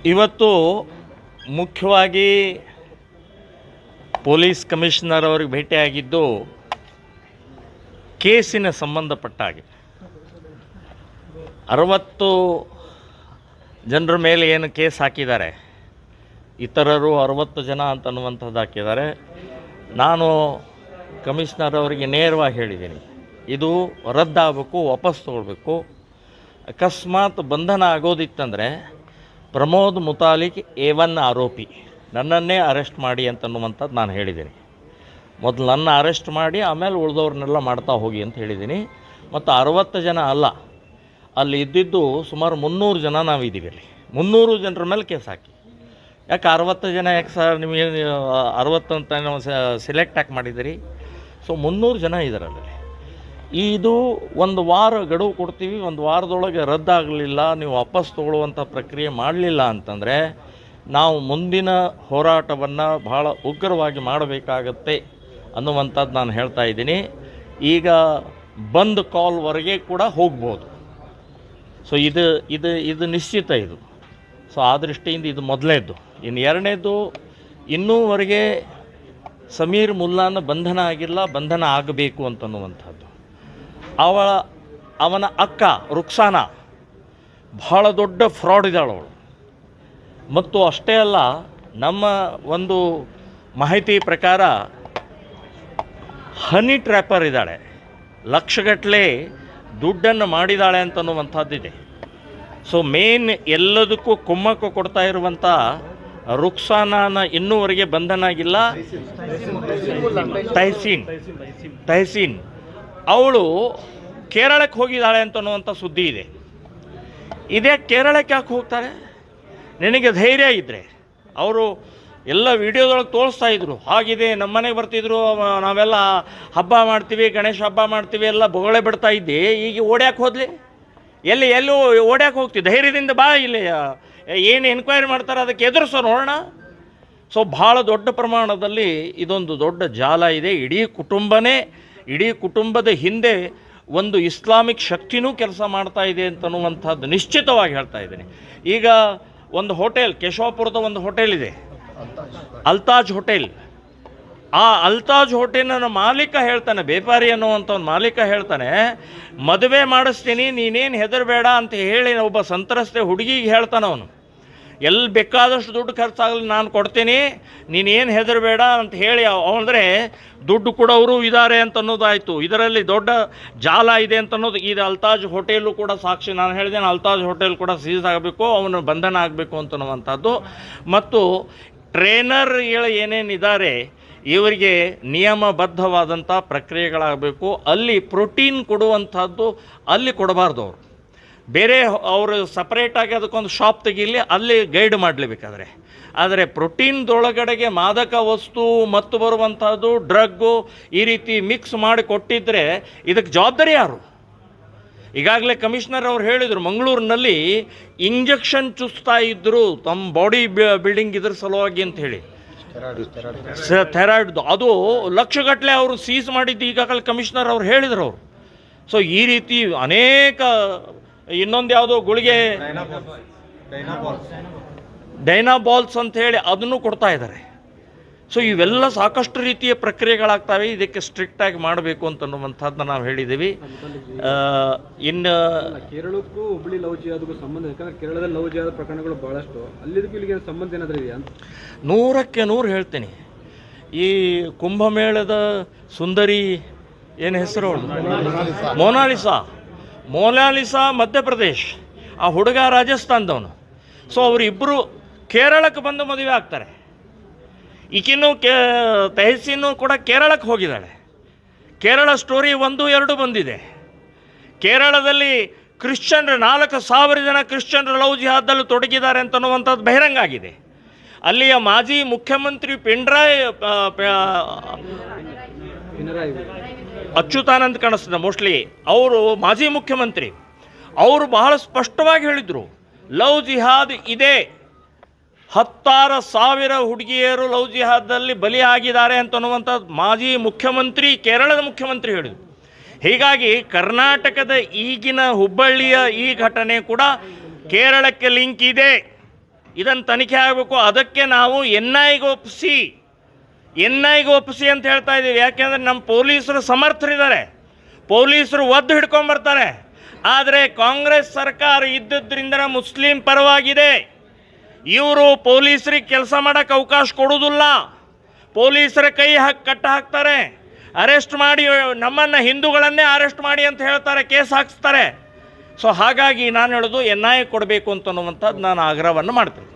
ಇವತ್ತು ಮುಖ್ಯವಾಗಿ police commissioner ಅವರಿಗೆ ಭೇಟಿಯಾಗಿದ್ದು ಕೇಸಿನ ಸಂಬಂಧಪಟ್ಟ ಹಾಗೆ 60 ಜನರ ಮೇಲೆ ಏನು ಕೇಸ್ ಹಾಕಿದ್ದಾರೆ, ಇತರರು 60 ಜನ ಅಂತನ್ನುವಂಥದ್ದು ಹಾಕಿದ್ದಾರೆ. ನಾನು ಕಮಿಷನರ್ ಅವರಿಗೆ ನೇರವಾಗಿ ಹೇಳಿದ್ದೀನಿ, ಇದು ರದ್ದಾಗಬೇಕು, ವಾಪಸ್ ತೊಗೊಳ್ಬೇಕು. ಅಕಸ್ಮಾತ್ ಬಂಧನ ಆಗೋದಿತ್ತಂದರೆ ಪ್ರಮೋದ್ ಮುತಾಲಿಕ್ A1 ಆರೋಪಿ, ನನ್ನನ್ನೇ ಅರೆಸ್ಟ್ ಮಾಡಿ ಅಂತನ್ನುವಂಥದ್ದು ನಾನು ಹೇಳಿದ್ದೀನಿ. ಮೊದಲು ನನ್ನ ಅರೆಸ್ಟ್ ಮಾಡಿ ಆಮೇಲೆ ಉಳಿದವ್ರನ್ನೆಲ್ಲ ಮಾಡ್ತಾ ಹೋಗಿ ಅಂತ ಹೇಳಿದ್ದೀನಿ. ಮತ್ತು 60 ಜನ ಅಲ್ಲ, ಅಲ್ಲಿ ಇದ್ದಿದ್ದು ಸುಮಾರು 300 ಜನ ನಾವಿದ್ದೀವಿ. ಅಲ್ಲಿ 300 ಜನರ ಮೇಲೆ ಕೇಸ್ ಹಾಕಿ. ಯಾಕೆ 60 ಜನ ಯಾಕೆ ಸರ್ ನಿಮಗೆ 60 ಅಂತ ನಾವು ಸೆಲೆಕ್ಟ್ ಯಾಕೆ ಮಾಡಿದ್ದೀರಿ? ಸೊ 300 ಜನ ಇದ್ದಾರಲ್ಲಿ. ಇದು 1 ವಾರ ಗಡುವು ಕೊಡ್ತೀವಿ, 1 ವಾರದೊಳಗೆ ರದ್ದಾಗಲಿಲ್ಲ, ನೀವು ವಾಪಸ್ ತೊಗೊಳ್ಳುವಂಥ ಪ್ರಕ್ರಿಯೆ ಮಾಡಲಿಲ್ಲ ಅಂತಂದರೆ ನಾವು ಮುಂದಿನ ಹೋರಾಟವನ್ನು ಭಾಳ ಉಗ್ರವಾಗಿ ಮಾಡಬೇಕಾಗತ್ತೆ ಅನ್ನುವಂಥದ್ದು ನಾನು ಹೇಳ್ತಾ ಇದ್ದೀನಿ. ಈಗ ಬಂದ್ ಕಾಲ್ವರೆಗೆ ಕೂಡ ಹೋಗ್ಬೋದು. ಸೊ ಇದು ನಿಶ್ಚಿತ ಇದು. ಸೊ ಆ ದೃಷ್ಟಿಯಿಂದ ಇದು ಮೊದಲನೇದ್ದು. ಇನ್ನು ಎರಡನೇದು, ಇನ್ನೂವರೆಗೆ ಸಮೀರ್ ಮುಲ್ಲಾನ ಬಂಧನ ಆಗಿಲ್ಲ, ಬಂಧನ ಆಗಬೇಕು ಅಂತನ್ನುವಂಥದ್ದು. ಅವನ ಅಕ್ಕ ರುಕ್ಸಾನಾ ಭಾಳ ದೊಡ್ಡ ಫ್ರಾಡ್ ಇದ್ದಾಳೆ ಅವಳು. ಮತ್ತು ಅಷ್ಟೇ ಅಲ್ಲ, ನಮ್ಮ ಒಂದು ಮಾಹಿತಿ ಪ್ರಕಾರ ಹನಿ ಟ್ರ್ಯಾಪರ್ ಇದ್ದಾಳೆ, ಲಕ್ಷಗಟ್ಟಲೆ ದುಡ್ಡನ್ನು ಮಾಡಿದ್ದಾಳೆ ಅಂತನ್ನುವಂಥದ್ದಿದೆ. ಸೊ ಮೇನ್ ಎಲ್ಲದಕ್ಕೂ ಕುಮ್ಮಕ್ಕು ಕೊಡ್ತಾ ಇರುವಂಥ ರುಕ್ಸಾನಾನ ಇನ್ನೂವರೆಗೆ ಬಂಧನ ಆಗಿಲ್ಲ. ತಹಸೀನ್ ಅವಳು ಕೇರಳಕ್ಕೆ ಹೋಗಿದ್ದಾಳೆ ಅಂತನ್ನುವಂಥ ಸುದ್ದಿ ಇದೆ. ಇದೇ ಕೇರಳಕ್ಕೆ ಯಾಕೆ ಹೋಗ್ತಾರೆ? ನಿನಗೆ ಧೈರ್ಯ ಇದ್ದರೆ ಅವರು ಎಲ್ಲ ವಿಡಿಯೋದೊಳಗೆ ತೋರಿಸ್ತಾ ಇದ್ರು, ಹಾಗಿದೆ ನಮ್ಮ ಮನೆಗೆ ಬರ್ತಿದ್ರು, ನಾವೆಲ್ಲ ಹಬ್ಬ ಮಾಡ್ತೀವಿ, ಗಣೇಶ ಹಬ್ಬ ಮಾಡ್ತೀವಿ, ಎಲ್ಲ ಬೊಗಳೆ ಬಿಡ್ತಾ ಇದ್ದೆ. ಈಗ ಓಡ್ಯಾಕೆ ಹೋದ್ಲಿ? ಎಲ್ಲೂ ಓಡ್ಯಾಕೆ ಹೋಗ್ತೀವಿ? ಧೈರ್ಯದಿಂದ ಬಾ, ಇಲ್ಲಿ ಏನು ಎನ್ಕ್ವೈರಿ ಮಾಡ್ತಾರೆ ಅದಕ್ಕೆ ಎದುರಿಸೋ ನೋಡೋಣ. ಸೊ ಭಾಳ ದೊಡ್ಡ ಪ್ರಮಾಣದಲ್ಲಿ ಇದೊಂದು ದೊಡ್ಡ ಜಾಲ ಇದೆ. ಇಡೀ ಕುಟುಂಬದ ಹಿಂದೆ ಒಂದು ಇಸ್ಲಾಮಿಕ್ ಶಕ್ತಿನೂ ಕೆಲಸ ಮಾಡ್ತಾ ಇದೆ ಅಂತನ್ನುವಂಥದ್ದು ನಿಶ್ಚಿತವಾಗಿ ಹೇಳ್ತಾ ಇದ್ದೀನಿ. ಈಗ ಒಂದು ಹೋಟೆಲ್, ಕೇಶವಾಪುರದ ಒಂದು ಹೋಟೆಲ್ ಇದೆ, ಅಲ್ತಾಜ್ ಹೋಟೆಲ್. ಆ ಅಲ್ತಾಜ್ ಹೋಟೆಲ್ನ ಮಾಲೀಕ ಹೇಳ್ತಾನೆ, ಬೇಪಾರಿ ಅನ್ನುವಂಥ ಒಂದು ಮಾಲೀಕ ಹೇಳ್ತಾನೆ, ಮದುವೆ ಮಾಡಿಸ್ತೀನಿ, ನೀನೇನು ಹೆದರಬೇಡ ಅಂತ ಹೇಳಿ ಒಬ್ಬ ಸಂತ್ರಸ್ತೆ ಹುಡುಗಿಗೆ ಹೇಳ್ತಾನೆ ಅವನು. ಎಲ್ಲಿ ಬೇಕಾದಷ್ಟು ದುಡ್ಡು ಖರ್ಚಾಗಲಿ ನಾನು ಕೊಡ್ತೀನಿ, ನೀನೇನು ಹೆದರಬೇಡ ಅಂತ ಹೇಳಿ ಅಂದರೆ ದುಡ್ಡು ಕೊಡೋರು ಇದ್ದಾರೆ ಅಂತ ಅನ್ನೋದಾಯಿತು. ಇದರಲ್ಲಿ ದೊಡ್ಡ ಜಾಲ ಇದೆ ಅಂತ ಅನ್ನೋದು. ಇದು ಅಲ್ತಾಜ್ ಹೋಟೆಲು ಕೂಡ ಸಾಕ್ಷಿ. ನಾನು ಹೇಳಿದ್ದೇನೆ, ಅಲ್ತಾಜ್ ಹೋಟೆಲ್ ಕೂಡ ಸೀಸ್ ಆಗಬೇಕು, ಅವನು ಬಂಧನ ಆಗಬೇಕು ಅಂತನ್ನುವಂಥದ್ದು. ಮತ್ತು ಟ್ರೇನರ್ಗಳು ಏನೇನಿದ್ದಾರೆ ಇವರಿಗೆ ನಿಯಮಬದ್ಧವಾದಂಥ ಪ್ರಕ್ರಿಯೆಗಳಾಗಬೇಕು. ಅಲ್ಲಿ ಪ್ರೋಟೀನ್ ಕೊಡುವಂಥದ್ದು ಅಲ್ಲಿ ಕೊಡಬಾರ್ದು. ಅವರು ಬೇರೆ ಅವರು ಸಪ್ರೇಟಾಗಿ ಅದಕ್ಕೊಂದು ಶಾಪ್ ತೆಗೀಲಿ, ಅಲ್ಲಿ ಗೈಡ್ ಮಾಡಲೇಬೇಕಾದ್ರೆ. ಆದರೆ ಪ್ರೋಟೀನ್ದೊಳಗಡೆಗೆ ಮಾದಕ ವಸ್ತು ಮತ್ತು ಬರುವಂಥದ್ದು ಡ್ರಗ್ಗು ಈ ರೀತಿ ಮಿಕ್ಸ್ ಮಾಡಿ ಕೊಟ್ಟಿದ್ದರೆ ಇದಕ್ಕೆ ಜವಾಬ್ದಾರಿ ಯಾರು? ಈಗಾಗಲೇ ಕಮಿಷನರ್ ಅವರು ಹೇಳಿದರು, ಮಂಗಳೂರಿನಲ್ಲಿ ಇಂಜೆಕ್ಷನ್ ಚುಸ್ತಾ ಇದ್ದರು ತಮ್ಮ ಬಾಡಿ ಬಿಲ್ಡಿಂಗ್ ಇದ್ರ ಸಲುವಾಗಿ ಅಂತ ಹೇಳಿ, ಥೈರಾಯ್ಡ್ದು. ಅದು ಲಕ್ಷಗಟ್ಟಲೆ ಅವರು ಸೀಸ್ ಮಾಡಿದ್ದು ಈಗಾಗಲೇ ಕಮಿಷನರ್ ಅವರು ಹೇಳಿದರು ಅವರು. ಸೊ ಈ ರೀತಿ ಅನೇಕ, ಇನ್ನೊಂದು ಯಾವುದೋ ಗುಳಿಗೆ ಡೈನಾಬಾಲ್ಸ್ ಅಂತ ಹೇಳಿ ಅದನ್ನು ಕೊಡ್ತಾ ಇದ್ದಾರೆ. ಸೊ ಇವೆಲ್ಲ ಸಾಕಷ್ಟು ರೀತಿಯ ಪ್ರಕ್ರಿಯೆಗಳಾಗ್ತವೆ. ಇದಕ್ಕೆ ಸ್ಟ್ರಿಕ್ಟಾಗಿ ಮಾಡಬೇಕು ಅಂತನ್ನುವಂಥದ್ದನ್ನ ನಾವು ಹೇಳಿದ್ದೀವಿ. ಇನ್ನು ಕೇರಳಕ್ಕೂ ಹುಬ್ಬಳ್ಳಿ ಲವ್ ಜಿಹಾದ್ಗೂ ಸಂಬಂಧ, ಯಾಕಂದರೆ ಕೇರಳದಲ್ಲಿ ಲವ್ ಜಿಹಾದ್ ಪ್ರಕರಣಗಳು ಭಾಳಷ್ಟು, ಅಲ್ಲಿದ್ದಕ್ಕೂ ಇಲ್ಲಿಗೆ ಸಂಬಂಧ ಏನಾದರೂ ಇದೆಯಾ ಅಂತ 100ಕ್ಕೆ 100 ಹೇಳ್ತೀನಿ. ಈ ಕುಂಭಮೇಳದ ಸುಂದರಿ ಏನು ಹೆಸರು ಅವಳು? ಮೊನಾಲಿಸಾ ಮಧ್ಯಪ್ರದೇಶ್, ಆ ಹುಡುಗ ರಾಜಸ್ಥಾನದವನು. ಸೊ ಅವರಿಬ್ಬರು ಕೇರಳಕ್ಕೆ ಬಂದು ಮದುವೆ ಆಗ್ತಾರೆ. ಈಗಿನ್ನೂ ತಹಸೀನು ಕೂಡ ಕೇರಳಕ್ಕೆ ಹೋಗಿದ್ದಾಳೆ. ಕೇರಳ ಸ್ಟೋರಿ 1-2 ಬಂದಿದೆ. ಕೇರಳದಲ್ಲಿ ಕ್ರಿಶ್ಚಿಯನ್ರು 4,000 ಜನ ಕ್ರಿಶ್ಚಿಯನ್ರು ಲವ್ ಜಿಹಾದಲ್ಲಿ ತೊಡಗಿದ್ದಾರೆ ಅಂತನ್ನುವಂಥದ್ದು ಬಹಿರಂಗ ಆಗಿದೆ. ಅಲ್ಲಿಯ ಮಾಜಿ ಮುಖ್ಯಮಂತ್ರಿ ಅಚ್ಯುತಾನಂದ್ ಕಾಣಿಸ್ತದೆ ಮೋಸ್ಟ್ಲಿ, ಅವರು ಮಾಜಿ ಮುಖ್ಯಮಂತ್ರಿ. ಅವರು ಬಹಳ ಸ್ಪಷ್ಟವಾಗಿ ಹೇಳಿದರು, ಲವ್ ಜಿಹಾದ್ ಇದೆ, 16,000 ಹುಡುಗಿಯರು ಲವ್ ಜಿಹಾದ್ದಲ್ಲಿ ಬಲಿಯಾಗಿದ್ದಾರೆ ಅಂತನ್ನುವಂಥದ್ದು ಮಾಜಿ ಮುಖ್ಯಮಂತ್ರಿ, ಕೇರಳದ ಮುಖ್ಯಮಂತ್ರಿ ಹೇಳಿದರು. ಹೀಗಾಗಿ ಕರ್ನಾಟಕದ ಈಗಿನ ಹುಬ್ಬಳ್ಳಿಯ ಈ ಘಟನೆ ಕೂಡ ಕೇರಳಕ್ಕೆ ಲಿಂಕ್ ಇದೆ. ಇದನ್ನು ತನಿಖೆ ಆಗಬೇಕು. ಅದಕ್ಕೆ ನಾವು ಎನ್ ಐಗೆ ಒಪ್ಪಿಸಿ ಅಂತ ಹೇಳ್ತಾ ಇದ್ದೀವಿ. ಯಾಕೆಂದರೆ ನಮ್ಮ ಪೊಲೀಸರು ಸಮರ್ಥರಿದ್ದಾರೆ, ಪೊಲೀಸರು ಒದ್ದು ಹಿಡ್ಕೊಂಬರ್ತಾರೆ. ಆದರೆ ಕಾಂಗ್ರೆಸ್ ಸರ್ಕಾರ ಇದ್ದದ್ರಿಂದ ಮುಸ್ಲಿಂ ಪರವಾಗಿದೆ. ಇವರು ಪೊಲೀಸರಿಗೆ ಕೆಲಸ ಮಾಡೋಕ್ಕೆ ಅವಕಾಶ ಕೊಡೋದಿಲ್ಲ. ಪೊಲೀಸರ ಕೈ ಕಟ್ಟ ಹಾಕ್ತಾರೆ, ಅರೆಸ್ಟ್ ಮಾಡಿ, ನಮ್ಮನ್ನು ಹಿಂದೂಗಳನ್ನೇ ಅರೆಸ್ಟ್ ಮಾಡಿ ಅಂತ ಹೇಳ್ತಾರೆ, ಕೇಸ್ ಹಾಕಿಸ್ತಾರೆ. ಸೊ ಹಾಗಾಗಿ ನಾನು ಹೇಳೋದು NIA ಕೊಡಬೇಕು ಅಂತನ್ನುವಂಥದ್ದು ನಾನು ಆಗ್ರಹವನ್ನು ಮಾಡ್ತೀನಿ.